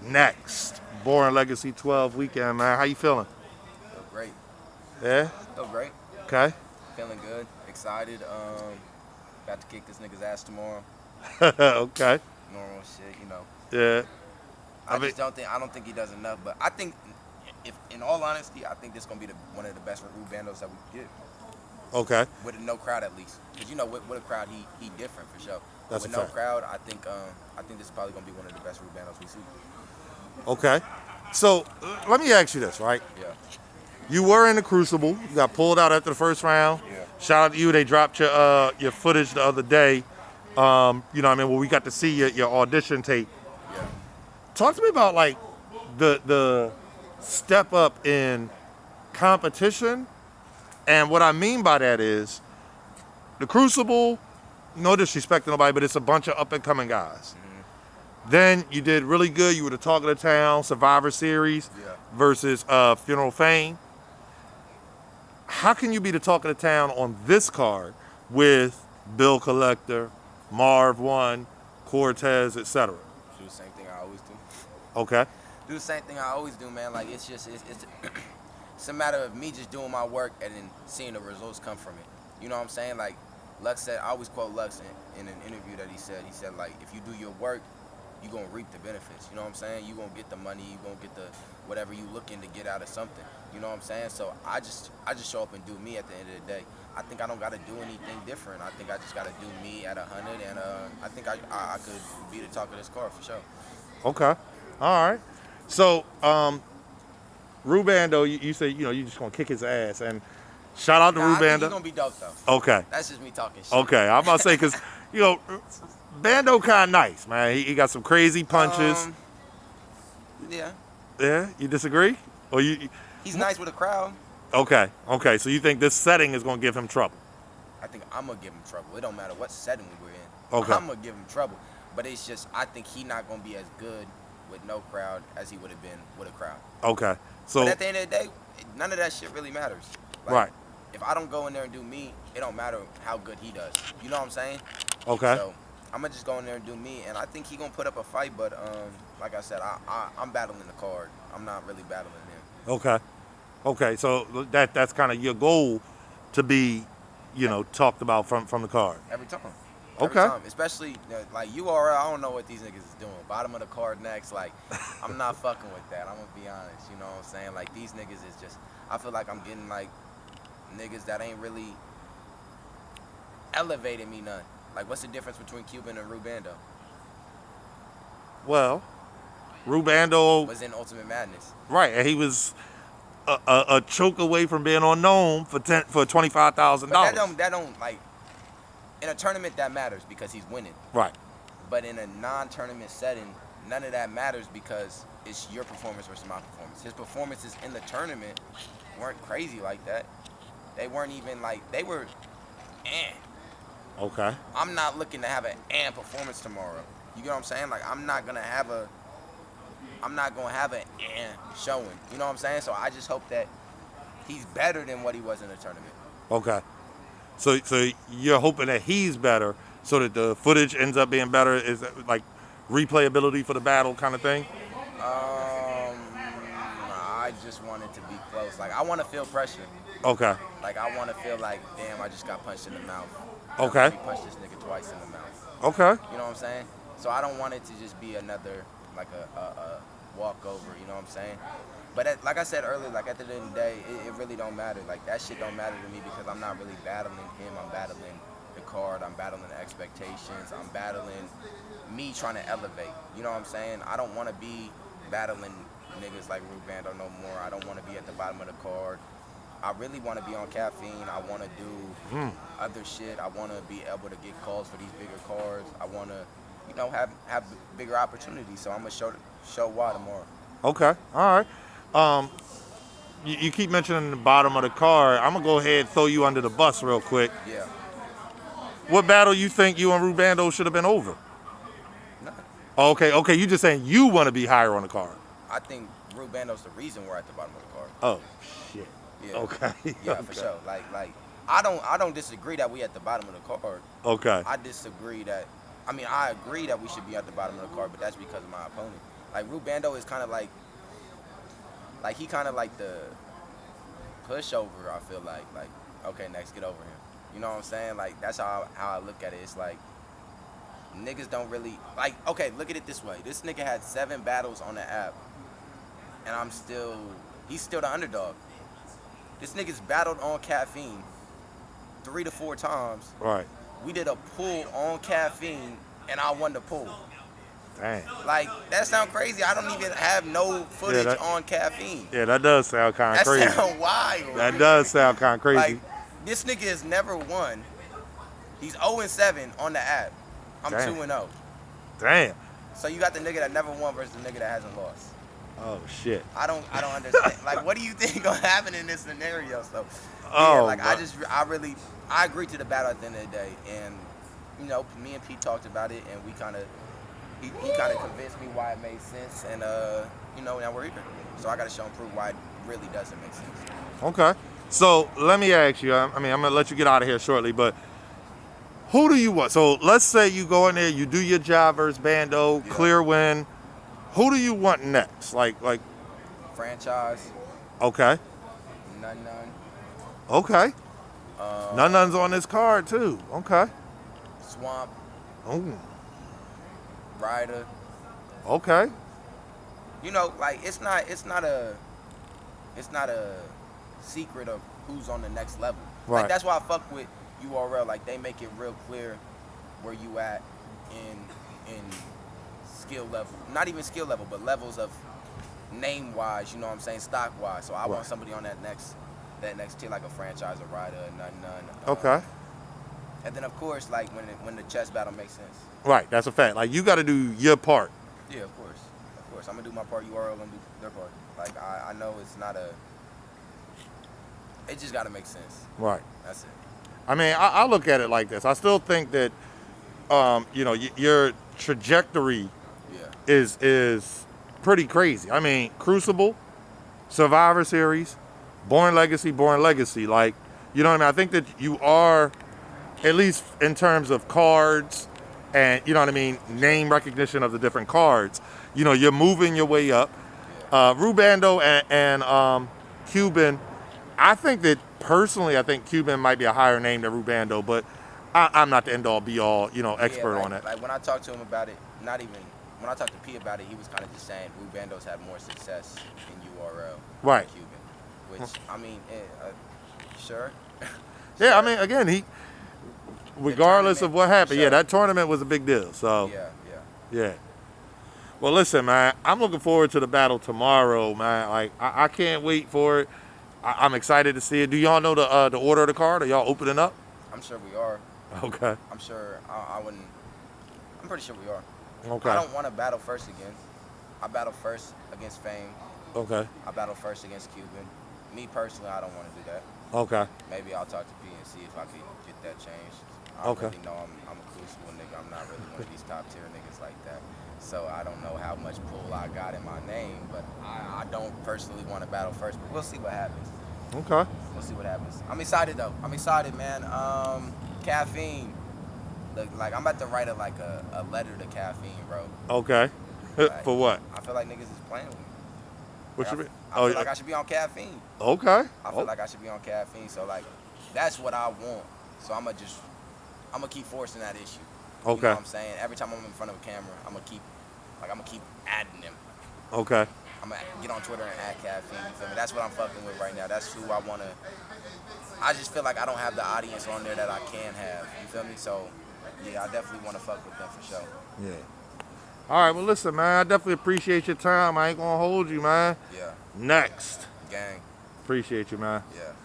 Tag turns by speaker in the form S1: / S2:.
S1: next? Born Legacy 12 weekend, man. How you feeling?
S2: Feel great.
S1: Yeah?
S2: Feel great.
S1: Okay.
S2: Feeling good. Excited. About to kick this nigga's ass tomorrow.
S1: Okay.
S2: Normal shit, you know.
S1: Yeah. I
S2: I
S1: mean,
S2: just don't think he does enough. But I think, if in all honesty, I think this gonna be one of the best Rubandos that we get
S1: okay.
S2: with no crowd at least. Cause you know with a crowd he different for sure. But
S1: That's a
S2: with no
S1: fact.
S2: crowd, I think this is probably gonna be one of the best Rubandos we see.
S1: Okay. So let me ask you this, right?
S2: Yeah.
S1: You were in the Crucible. You got pulled out after the first round.
S2: Yeah.
S1: Shout out to you. They dropped your footage the other day. You know what I mean? Well, we got to see your audition tape.
S2: Yeah.
S1: Talk to me about like the step up in competition. And what I mean by that is the Crucible, no disrespect to nobody, but it's a bunch of up and coming guys. Then you did really good. You were the talk of the town, Survivor Series
S2: Yeah.
S1: versus Funeral Fame. How can you be the talk of the town on this card with Bill Collector, Marv One, Cortez, etc.?
S2: Do the same thing I always do.
S1: Okay.
S2: Do the same thing I always do, man. Like it's it's a matter of me just doing my work and then seeing the results come from it. You know what I'm saying? Like Lux said, I always quote Lux in an interview that he said like if you do your work, you gonna reap the benefits. You know what I'm saying? You gonna get the money, you gonna get the whatever you looking to get out of something. You know what I'm saying? So I just show up and do me at the end of the day. I think I don't gotta do anything different. I think I just gotta do me at 100, and I think I could be the talk of this car for sure.
S1: Okay. All right. So, Ruben, though, you say, you just going to kick his ass. And shout out to
S2: Nah, I think
S1: Ruben.
S2: he gonna be dope though.
S1: Okay.
S2: That's just me talking shit.
S1: Okay. I'm about to say, because, Bando kind of nice, man. He got some crazy punches.
S2: Yeah.
S1: Yeah? You disagree? Or you?
S2: He's nice with a crowd.
S1: Okay. Okay. So you think this setting is going to give him trouble?
S2: I think I'm gonna give him trouble. It don't matter what setting we were in.
S1: Okay.
S2: I'm gonna give him trouble. But it's just I think he not gonna be as good with no crowd as he would have been with a crowd.
S1: Okay. So.
S2: But at the end of the day, none of that shit really matters. Like,
S1: right.
S2: If I don't go in there and do me, it don't matter how good he does. You know what I'm saying?
S1: Okay.
S2: So I'm gonna just go in there and do me, and I think he gonna put up a fight. But like I said, I'm battling the card. I'm not really battling him.
S1: Okay. Okay. So that's kind of your goal to be, talked about from the card.
S2: Every time.
S1: Okay.
S2: Every time. Especially like URL. I don't know what these niggas is doing. Bottom of the card next. Like I'm not fucking with that. I'm gonna be honest. You know what I'm saying? Like these niggas is just. I feel like I'm getting like niggas that ain't really elevating me none. Like what's the difference between Cuban and Rubando?
S1: Well, Rubando
S2: Was in Ultimate Madness.
S1: right, and he was a choke away from being unknown for $25,000.
S2: But that don't like in a tournament that matters because he's winning.
S1: Right.
S2: But in a non-tournament setting, none of that matters because it's your performance versus my performance. His performances in the tournament weren't crazy like that. They weren't even like they were.
S1: Okay.
S2: I'm not looking to have an performance tomorrow. You get what I'm saying? Like I'm not gonna have an showing. You know what I'm saying? So I just hope that he's better than what he was in the tournament.
S1: Okay. So you're hoping that he's better, so that the footage ends up being better. Is that like replayability for the battle kind of thing?
S2: I just want it to be close. Like I want to feel pressure.
S1: Okay.
S2: Like I want to feel like, damn, I just got punched in the mouth.
S1: Okay.
S2: He punched this nigga twice in the mouth.
S1: Okay.
S2: You know what I'm saying? So I don't want it to just be another like a walkover. You know what I'm saying? But like I said earlier, like at the end of the day, it really don't matter. Like that shit don't matter to me because I'm not really battling him. I'm battling the card. I'm battling the expectations. I'm battling me trying to elevate. You know what I'm saying? I don't want to be battling niggas like Rubando no more. I don't want to be at the bottom of the card. I really want to be on caffeine. I want to do other shit. I want to be able to get calls for these bigger cards. I want to, have bigger opportunities. So I'm gonna show why tomorrow.
S1: Okay. All right. You keep mentioning the bottom of the card. I'm gonna go ahead and throw you under the bus real quick.
S2: Yeah.
S1: What battle you think you and Rubando should have been over?
S2: Nothing.
S1: Okay. You just saying you want to be higher on the card.
S2: I think Rubando's the reason we're at the bottom of the card.
S1: Oh shit.
S2: Yeah.
S1: Okay.
S2: Yeah,
S1: Okay.
S2: for sure. Like I don't disagree that we at the bottom of the card.
S1: Okay.
S2: I agree that we should be at the bottom of the card, but that's because of my opponent. Like Rubando is kind of like he kind of like the pushover. I feel like okay, next, get over him. You know what I'm saying? Like that's how I look at it. It's like niggas don't really like. Okay, look at it this way. This nigga had 7 battles on the app, and he's still the underdog. This nigga's battled on caffeine 3 to 4 times.
S1: Right.
S2: We did a pull on caffeine, and I won the pull.
S1: Dang.
S2: Like, that sound crazy. I don't even have no footage on caffeine.
S1: Yeah, that does sound kind of crazy.
S2: That sound wild.
S1: That does sound kind of crazy.
S2: Like, this nigga has never won. He's 0-7 on the app. I'm 2-0.
S1: Damn.
S2: So you got the nigga that never won versus the nigga that hasn't lost.
S1: Oh shit.
S2: I don't understand. Like, what do you think gonna happen in this scenario? So,
S1: Oh,
S2: yeah, like I agree to the battle at the end of the day, and you know, me and Pete talked about it, and we he kind of convinced me why it made sense, and you know, now we're here. So I got to show and prove why it really doesn't make sense.
S1: Okay. So let me ask you. I mean, I'm gonna let you get out of here shortly, but who do you want? So let's say you go in there, you do your job versus Bando, clear win. Who do you want next? Like
S2: franchise.
S1: Okay.
S2: None.
S1: Okay. None's on this card too. Okay.
S2: Swamp.
S1: Oh.
S2: Ryder.
S1: Okay.
S2: You know, like it's not a secret of who's on the next level.
S1: Right.
S2: Like that's why I fuck with URL. Like they make it real clear where you at in skill level. Not even skill level, but levels of name wise, you know what I'm saying, stock wise. So I want somebody on that next tier, like a franchise, a rider, none.
S1: Okay.
S2: And then of course, like when the chess battle makes sense.
S1: Right, that's a fact. Like you got to do your part.
S2: Yeah, of course. I'm gonna do my part. URL gonna do their part. Like I know it's not a. It just gotta make sense.
S1: Right.
S2: That's it.
S1: I mean, I look at it like this. I still think that, you know, your trajectory is pretty crazy. I mean, Crucible, Survivor Series, Born Legacy. Like, you know what I mean? I think that you are, at least in terms of cards and, you know what I mean, name recognition of the different cards, you know, you're moving your way up. Rubando and Cuban, I think that personally, I think Cuban might be a higher name than Rubando, but I'm not the end-all, be-all, you know, expert on it.
S2: Like when I talked to him about it, when I talked to P about it, he was kind of just saying Rubando's had more success in URL
S1: Right.
S2: than Cuban, which, I mean, sure.
S1: Yeah, I mean, again, regardless of what happened, that tournament was a big deal. So, yeah. Well, listen, man, I'm looking forward to the battle tomorrow, man. Like, I can't wait for it. I'm excited to see it. Do y'all know the order of the card? Are y'all opening up?
S2: I'm sure we are.
S1: Okay.
S2: I'm sure. I'm pretty sure we are.
S1: Okay.
S2: I don't want to battle first again. I battle first against Fame.
S1: Okay.
S2: I battle first against Cuban. Me personally, I don't want to do that.
S1: Okay.
S2: Maybe I'll talk to P and see if I can get that changed. I really know I'm a Crucible nigga. I'm not really one of these top tier niggas like that. So I don't know how much pull I got in my name, but I don't personally want to battle first. But we'll see what happens.
S1: Okay.
S2: We'll see what happens. I'm excited though. I'm excited, man. Caffeine. Look, like I'm about to write a letter to Caffeine, bro.
S1: Okay.
S2: Like,
S1: for what?
S2: I feel like niggas is playing with me.
S1: What you mean?
S2: I feel like I should be on caffeine.
S1: Okay.
S2: I feel like I should be on caffeine. So like, that's what I want. So I'm gonna keep forcing that issue.
S1: Okay.
S2: You know what I'm saying? Every time I'm in front of a camera, I'm gonna keep adding them.
S1: Okay.
S2: I'm gonna get on Twitter and add caffeine. You feel me? That's what I'm fucking with right now. That's who I wanna. I just feel like I don't have the audience on there that I can have. You feel me? So yeah, I definitely wanna fuck with them for sure.
S1: Yeah. All right. Well, listen, man. I definitely appreciate your time. I ain't gonna hold you, man.
S2: Yeah.
S1: Next.
S2: Gang.
S1: Appreciate you, man.
S2: Yeah.